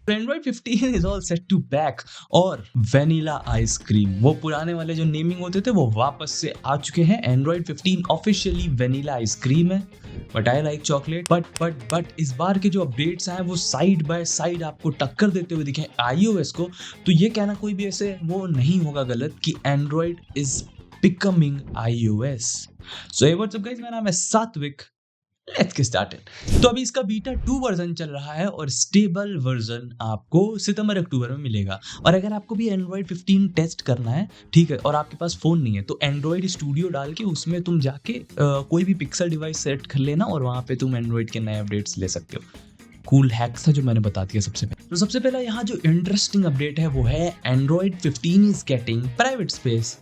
तो Android 15 is all set to back और vanilla ice cream, वो पुराने वाले जो नेमिंग होते थे वो वापस से आ चुके हैं। एंड्रॉइड 15 ऑफिशियली वेनिला आइसक्रीम है, but I like chocolate. But इस बार के जो अपडेट्स आए वो साइड बाय साइड आपको टक्कर देते हुए दिखे iOS को। तो ये कहना कोई भी ऐसे वो नहीं होगा गलत कि Android is becoming iOS। So hey what's up guys, मेरा नाम है सात्विक। Let's get started. तो अभी इसका बीटा 2 वर्जन चल रहा है और स्टेबल वर्जन आपको सितंबर अक्टूबर में मिलेगा। और अगर आपको भी एंड्रॉइड 15 टेस्ट करना है, ठीक है, और आपके पास फोन नहीं है, तो एंड्रॉइड स्टूडियो डाल के उसमें तुम जाके कोई भी पिक्सल डिवाइस सेट कर लेना और वहाँ पे तुम एंड्रॉइड के नए अपडेट्स ले सकते हो। कूल हैक्स था जो मैंने बता दिया सबसे पहले। तो सबसे पहला यहाँ जो इंटरेस्टिंग अपडेट है वो है Android 15 is getting private space.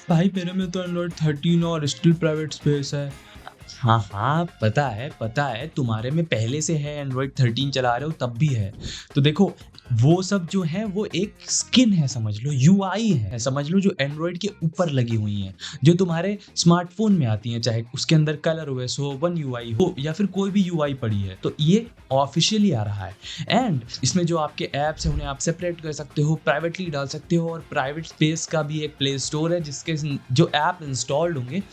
भाई मेरे में तो एंड्रॉइड 13 और स्टिल प्राइवेट स्पेस है। हाँ पता है तुम्हारे में पहले से है, एंड्रॉइड 13 चला रहे हो तब भी है। तो देखो वो सब जो है वो एक स्किन है, समझ लो UI है, समझ लो, जो एंड्रॉइड के ऊपर लगी हुई हैं, जो तुम्हारे स्मार्टफोन में आती हैं, चाहे उसके अंदर कलर OS हो, वन UI हो या फिर कोई भी UI पड़ी है। तो ये ऑफिशियली आ रहा है एंड इसमें जो आपके ऐप्स हैं उन्हें आप सेपरेट कर सकते हो, प्राइवेटली डाल सकते हो, और प्राइवेट स्पेस का भी एक प्ले स्टोर है जिसके जो ऐप इंस्टॉल्ड होंगे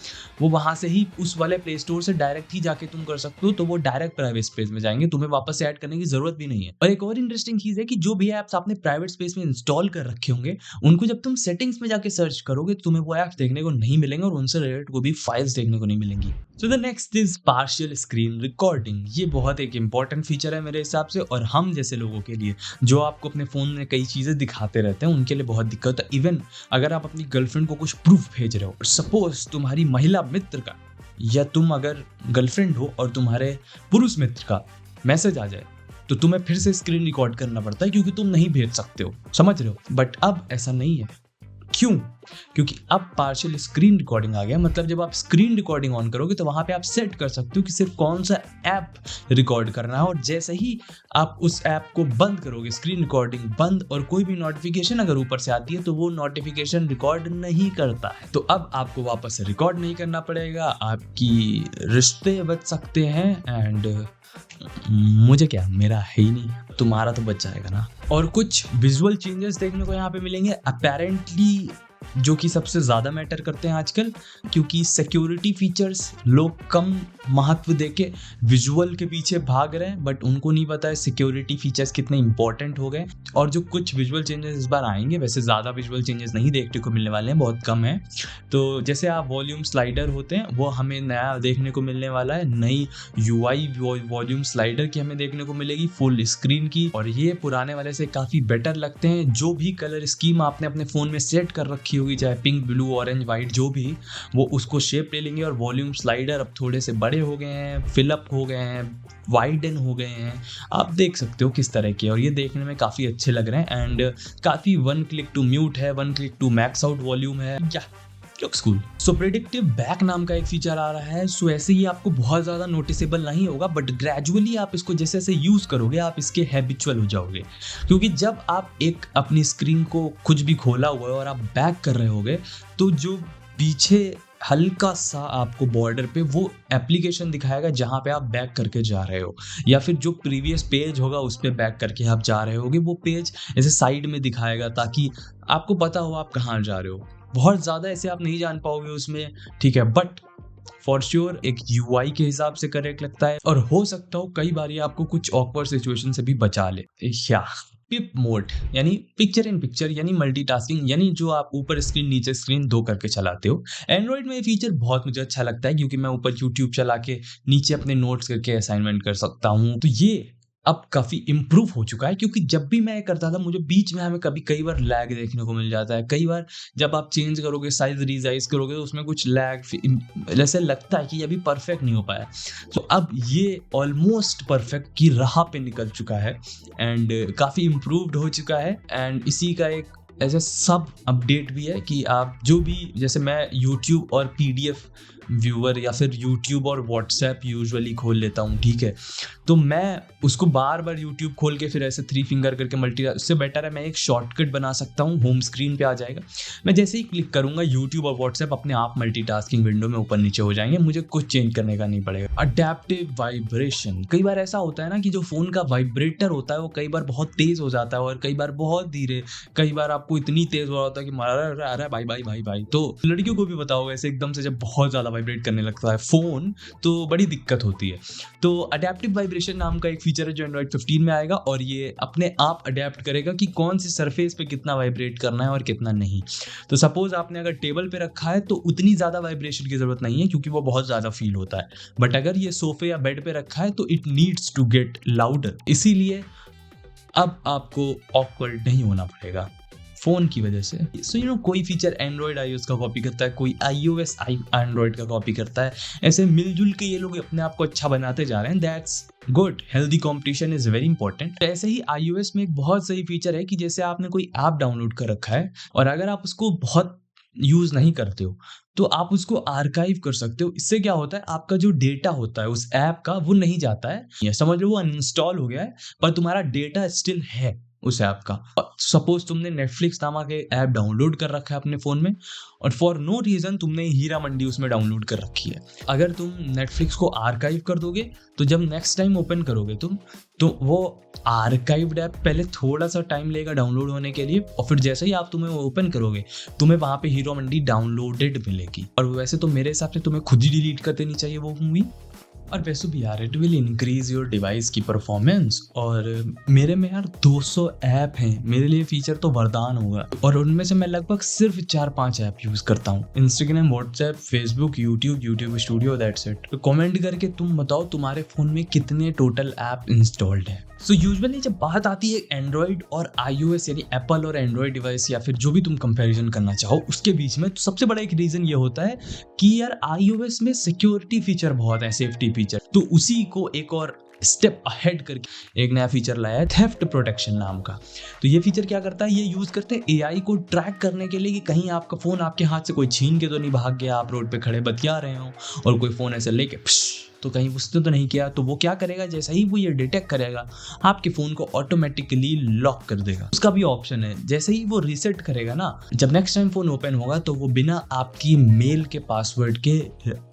वो वहाँ से ही उस वाले प्ले स्टोर से डायरेक्ट ही जाके तुम कर सकते हो। तो वो डायरेक्ट प्राइवेट स्पेस में जाएंगे, तुम्हें वापस से ऐड करने की जरूरत भी नहीं है। और एक और इंटरेस्टिंग चीज है कि जो भी ऐप्स आपने प्राइवेट स्पेस में इंस्टॉल कर रखे होंगे उनको जब तुम सेटिंग्स में जाके सर्च करोगे तो तुम्हें वो ऐप्स देखने को नहीं मिलेंगे और उनसे रिलेटेड कोई भी फाइल्स देखने को नहीं मिलेंगी। So the next is partial screen recording. ये बहुत एक इंपॉर्टेंट फीचर है मेरे हिसाब से, और हम जैसे लोगों के लिए जो आपको अपने फोन में कई चीजें दिखाते रहते हैं उनके लिए बहुत दिक्कत है। इवन अगर आप अपनी गर्लफ्रेंड को कुछ प्रूफ भेज रहे हो, सपोज तुम्हारी महिला मित्र का, या तुम अगर गर्लफ्रेंड हो और तुम्हारे पुरुष मित्र का मैसेज आ जाए तो तुम्हें फिर से स्क्रीन रिकॉर्ड करना पड़ता है क्योंकि तुम नहीं भेज सकते हो, समझ रहे हो। बट अब ऐसा नहीं है। क्यों? क्योंकि अब पार्शियल स्क्रीन रिकॉर्डिंग आ गया। मतलब जब आप स्क्रीन रिकॉर्डिंग ऑन करोगे तो वहां पे आप सेट कर सकते हो कि सिर्फ कौन सा ऐप रिकॉर्ड करना है, और जैसे ही आप उस ऐप को बंद करोगे, स्क्रीन रिकॉर्डिंग बंद, और कोई भी नोटिफिकेशन अगर ऊपर से आती है तो वो नोटिफिकेशन रिकॉर्ड नहीं करता है। तो अब आपको वापस से रिकॉर्ड नहीं करना पड़ेगा, आपकी रिश्ते बच सकते हैं। एंड मुझे क्या, मेरा है ही नहीं, तुम्हारा तो बच जाएगा ना। और कुछ विजुअल चेंजेस देखने को यहाँ पे मिलेंगे अपेरेंटली, जो कि सबसे ज़्यादा मैटर करते हैं आजकल, क्योंकि सिक्योरिटी फीचर्स लोग कम महत्व देके विजुअल के पीछे भाग रहे हैं, बट उनको नहीं पता है सिक्योरिटी फीचर्स कितने इंपॉर्टेंट हो गए। और जो कुछ विजुअल चेंजेस इस बार आएंगे, वैसे ज़्यादा विजुअल चेंजेस नहीं देखने को मिलने वाले हैं, बहुत कम है। तो जैसे आप वॉल्यूम स्लाइडर होते हैं वो हमें नया देखने को मिलने वाला है, नई UI वॉल्यूम स्लाइडर की हमें देखने को मिलेगी, फुल स्क्रीन की, और ये पुराने वाले से काफ़ी बेटर लगते हैं। जो भी कलर स्कीम आपने अपने फ़ोन में सेट कर रखी होगी, चाहे पिंक, ब्लू, ऑरेंज, वाइट, जो भी, वो उसको शेप ले लेंगे। और वॉल्यूम स्लाइडर अब थोड़े से बड़े हो गए हैं, फिलअप हो गए हैं, वाइडन हो गए हैं, आप देख सकते हो किस तरह के, और ये देखने में काफ़ी अच्छे लग रहे हैं। एंड काफ़ी वन क्लिक टू म्यूट है, one click to max out volume है, या looks cool. So predictive back नाम का एक फीचर आ रहा है। सो ऐसे ही आपको बहुत ज़्यादा नोटिसेबल नहीं होगा, बट ग्रेजुअली आप इसको जैसे जैसे यूज़ करोगे आप इसके हैबिचुअल हो जाओगे। क्योंकि जब आप एक अपनी स्क्रीन को कुछ भी खोला हुआ है और आप बैक कर रहे होगे तो जो पीछे हल्का सा आपको बॉर्डर पे वो एप्लीकेशन दिखाएगा जहाँ पे आप बैक करके जा रहे हो, या फिर जो प्रीवियस पेज होगा उस पे बैक करके आप जा रहे होगे, वो पेज ऐसे साइड में दिखाएगा ताकि आपको पता हो आप कहाँ जा रहे हो। बहुत ज़्यादा ऐसे आप नहीं जान पाओगे उसमें, ठीक है, बट फॉर श्योर एक UI के हिसाब से करेक्ट लगता है, और हो सकता हो कई बार ये आपको कुछ ऑकवर्ड सिचुएशन से भी बचा ले। या पिप मोड यानी पिक्चर इन पिक्चर यानी मल्टीटास्किंग, यानी जो आप ऊपर स्क्रीन नीचे स्क्रीन दो करके चलाते हो। एंड्रॉइड में ये फीचर बहुत मुझे अच्छा लगता है क्योंकि मैं ऊपर YouTube चला के नीचे अपने नोट्स करके असाइनमेंट कर सकता हूँ। तो ये अब काफ़ी इम्प्रूव हो चुका है, क्योंकि जब भी मैं करता था मुझे बीच में हमें कई बार लैग देखने को मिल जाता है। कई बार जब आप चेंज करोगे, साइज रीसाइज करोगे तो उसमें कुछ लैग जैसे लगता है कि ये अभी परफेक्ट नहीं हो पाया। तो अब ये ऑलमोस्ट परफेक्ट की राह पे निकल चुका है एंड काफ़ी इम्प्रूव्ड हो चुका है। एंड इसी का एक ऐसे सब अपडेट भी है कि आप जो भी, जैसे मैं YouTube और PDF व्यूअर या फिर यूट्यूब और व्हाट्सएप यूजुअली खोल लेता हूँ, ठीक है। तो मैं उसको बार बार यूट्यूब खोल के फिर ऐसे 3 फिंगर करके मल्टी, उससे बेटर है मैं एक शॉर्टकट बना सकता हूँ, होम स्क्रीन पे आ जाएगा। मैं जैसे ही क्लिक करूँगा यूट्यूब और व्हाट्सएप अपने आप मल्टीटास्किंग विंडो में ऊपर नीचे हो जाएंगे, मुझे कुछ चेंज करने का नहीं पड़ेगा। अडैप्टिव वाइब्रेशन, कई बार ऐसा होता है ना कि जो फ़ोन का वाइब्रेटर होता है वो कई बार बहुत तेज़ हो जाता है और कई बार बहुत धीरे, कई बार आपको इतनी तेज़ हो रहा होता है कि अरे भाई भाई भाई भाई। तो लड़कियों को भी पता होगा ऐसे एकदम से जब बहुत ज़्यादा वाइब्रेट करने लगता है फ़ोन तो बड़ी दिक्कत होती है। तो अडैप्टिव वाइब्रेशन नाम का एक फीचर है जो एंड्रॉइड 15 में आएगा और ये अपने आप अडेप्ट करेगा कि कौन सी सरफेस पे कितना वाइब्रेट करना है और कितना नहीं। तो सपोज आपने अगर टेबल पे रखा है तो उतनी ज़्यादा वाइब्रेशन की ज़रूरत नहीं है क्योंकि वो बहुत ज़्यादा फील होता है, बट अगर ये सोफे या बेड पे रखा है तो it needs to get louder. इसीलिए अब आपको ऑकवर्ड नहीं होना पड़ेगा फ़ोन की वजह से। सो कोई फीचर एंड्रॉयड iOS का कॉपी करता है, कोई iOS एंड्रॉयड का कॉपी करता है, ऐसे मिलजुल के ये लोग अपने आप को अच्छा बनाते जा रहे हैं। That's good, healthy competition is very important. ऐसे ही iOS में एक बहुत सही फीचर है कि जैसे आपने कोई ऐप डाउनलोड कर रखा है और अगर आप उसको बहुत यूज़ नहीं करते हो तो आप उसको आर्काइव कर सकते हो। इससे क्या होता है, आपका जो डेटा होता है उस ऐप का वो नहीं जाता है, समझ लो वो अनइंस्टॉल हो गया है पर तुम्हारा डेटा स्टिल है उस ऐप का। सपोज तुमने नेटफ्लिक्स नामक ऐप डाउनलोड कर रखा है अपने फ़ोन में और फॉर नो रीज़न तुमने हीरा मंडी उसमें डाउनलोड कर रखी है। अगर तुम नेटफ्लिक्स को आर्काइव कर दोगे तो जब नेक्स्ट टाइम ओपन करोगे तुम तो वो आर्काइव्ड ऐप पहले थोड़ा सा टाइम लेगा डाउनलोड होने के लिए और फिर जैसे ही आप तुम्हें ओपन करोगे तुम्हें वहाँ पे हीरो मंडी डाउनलोडेड मिलेगी। और वैसे तो मेरे हिसाब से तुम्हें खुद ही डिलीट कर देनी चाहिए वो मूवी। और वैसे भी यार it will increase your device की परफॉर्मेंस। और मेरे में यार 200 ऐप हैं, मेरे लिए फीचर तो वरदान होगा और उनमें से मैं लगभग सिर्फ 4-5 ऐप यूज़ करता हूँ, Instagram, WhatsApp, Facebook, YouTube studio, that's it. तो कमेंट करके तुम बताओ तुम्हारे फ़ोन में कितने टोटल ऐप इंस्टॉल्ड हैं। सो यूजुअली जब बात आती है एंड्रॉयड और iOS यानी एप्पल और एंड्रॉयड डिवाइस या फिर जो भी तुम कंपैरिजन करना चाहो उसके बीच में, तो सबसे बड़ा एक रीज़न ये होता है कि यार iOS में सिक्योरिटी फीचर बहुत है, सेफ्टी फीचर, तो उसी को एक और स्टेप अहेड करके एक नया फीचर लाया है थेफ्ट प्रोटेक्शन नाम का। तो ये फीचर क्या करता है, ये यूज़ करते हैं AI को ट्रैक करने के लिए कि कहीं आपका फ़ोन आपके हाथ से कोई छीन के तो नहीं भाग गया, आप रोड पे खड़े बतिया रहे हो और कोई फ़ोन ऐसे लेके तो कहीं उसने तो नहीं किया। तो वो क्या करेगा, जैसा ही वो ये डिटेक्ट करेगा आपके फ़ोन को ऑटोमेटिकली लॉक कर देगा। उसका भी ऑप्शन है, जैसे ही वो रीसेट करेगा ना, जब नेक्स्ट टाइम फ़ोन ओपन होगा तो वो बिना आपकी मेल के पासवर्ड के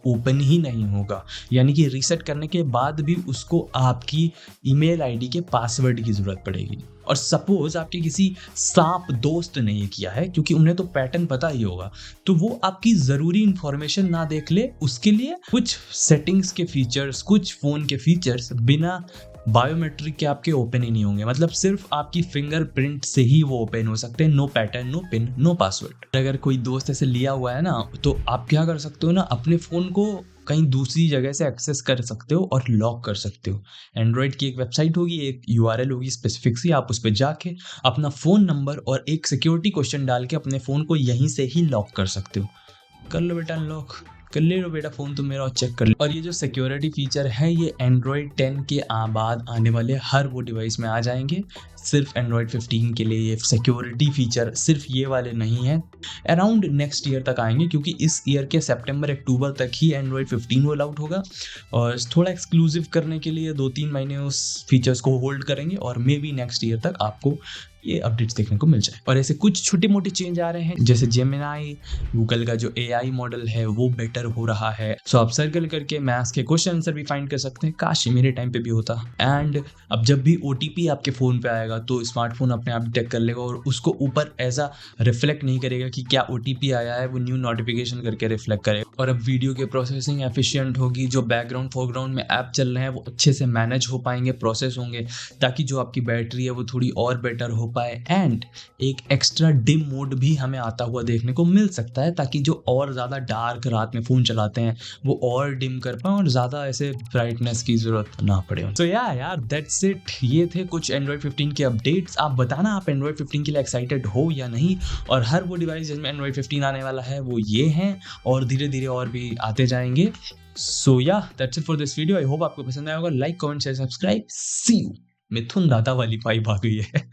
ओपन ही नहीं होगा, यानी कि रीसेट करने के बाद भी उसको आपकी ईमेल आईडी के पासवर्ड की ज़रूरत पड़ेगी। और सपोज आपके किसी सांप दोस्त ने ये किया है, क्योंकि उन्हें तो पैटर्न पता ही होगा, तो वो आपकी ज़रूरी इंफॉर्मेशन ना देख ले, उसके लिए कुछ सेटिंग्स के फीचर्स, कुछ फ़ोन के फीचर्स बिना बायोमेट्रिक के आपके ओपन ही नहीं होंगे। मतलब सिर्फ आपकी फिंगरप्रिंट से ही वो ओपन हो सकते हैं, no pattern, no pin, no password. अगर कोई दोस्त ऐसे लिया हुआ है ना, तो आप क्या कर सकते हो ना, अपने फ़ोन को कहीं दूसरी जगह से एक्सेस कर सकते हो और लॉक कर सकते हो। एंड्रॉयड की एक वेबसाइट होगी, एक URL होगी स्पेसिफिक सी, आप उस पर जाके अपना फ़ोन नंबर और एक सिक्योरिटी क्वेश्चन डाल के अपने फ़ोन को यहीं से ही लॉक कर सकते हो। कर लो बेटा अनलॉक, कर ले लो बेटा फ़ोन तुम मेरा और चेक कर लो। और ये जो सिक्योरिटी फीचर है ये एंड्रॉयड 10 के बाद आने वाले हर वो डिवाइस में आ जाएंगे। सिर्फ एंड्रॉयड 15 के लिए ये सिक्योरिटी फीचर सिर्फ ये वाले नहीं हैं, अराउंड नेक्स्ट ईयर तक आएंगे, क्योंकि इस ईयर के सितंबर अक्टूबर तक ही एंड्रॉयड 15 रोल आउट होगा। और थोड़ा एक्सक्लूसिव करने के लिए 2-3 महीने उस फीचर्स को होल्ड करेंगे और मे बी नेक्स्ट ईयर तक आपको ये अपडेट्स देखने को मिल जाए। और ऐसे कुछ छोटे मोटे चेंज आ रहे हैं, जैसे जेमिनाई, गूगल का जो AI मॉडल है वो बेटर हो रहा है। सो आप सर्कल करके मैथ्स के क्वेश्चन आंसर भी फाइंड कर सकते हैं, काश मेरे टाइम पे भी होता। एंड अब जब भी OTP आपके फ़ोन पे आएगा तो स्मार्टफोन अपने आप डिटेक्ट कर लेगा और उसको ऊपर ऐसा रिफ्लेक्ट नहीं करेगा कि क्या OTP आया है, वो न्यू नोटिफिकेशन करके रिफ्लेक्ट करेगा। और अब वीडियो की प्रोसेसिंग एफिशिएंट होगी, जो बैकग्राउंड फोरग्राउंड में ऐप चल रहे हैं वो अच्छे से मैनेज हो पाएंगे, प्रोसेस होंगे, ताकि जो आपकी बैटरी है वो थोड़ी और बेटर हो पाए। एंड एक एक्स्ट्रा डिम मोड भी हमें आता हुआ देखने को मिल सकता है, ताकि जो और ज़्यादा डार्क रात में फ़ोन चलाते हैं वो और डिम कर पाए और ज़्यादा ऐसे ब्राइटनेस की ज़रूरत ना पड़े। तो यार दैट्स इट, ये थे कुछ एंड्रॉयड 15 के अपडेट्स। आप बताना आप एंड्रॉयड 15 के लिए एक्साइटेड हो या नहीं। और हर वो डिवाइस जिसमें एंड्रॉयड 15 आने वाला है वो ये हैं और धीरे धीरे और भी आते जाएंगे। So yeah that's it for this video. I hope आपको पसंद आया होगा। Like, comment, share, subscribe. See you. Mithun Dada वाली पाइप आ गई है।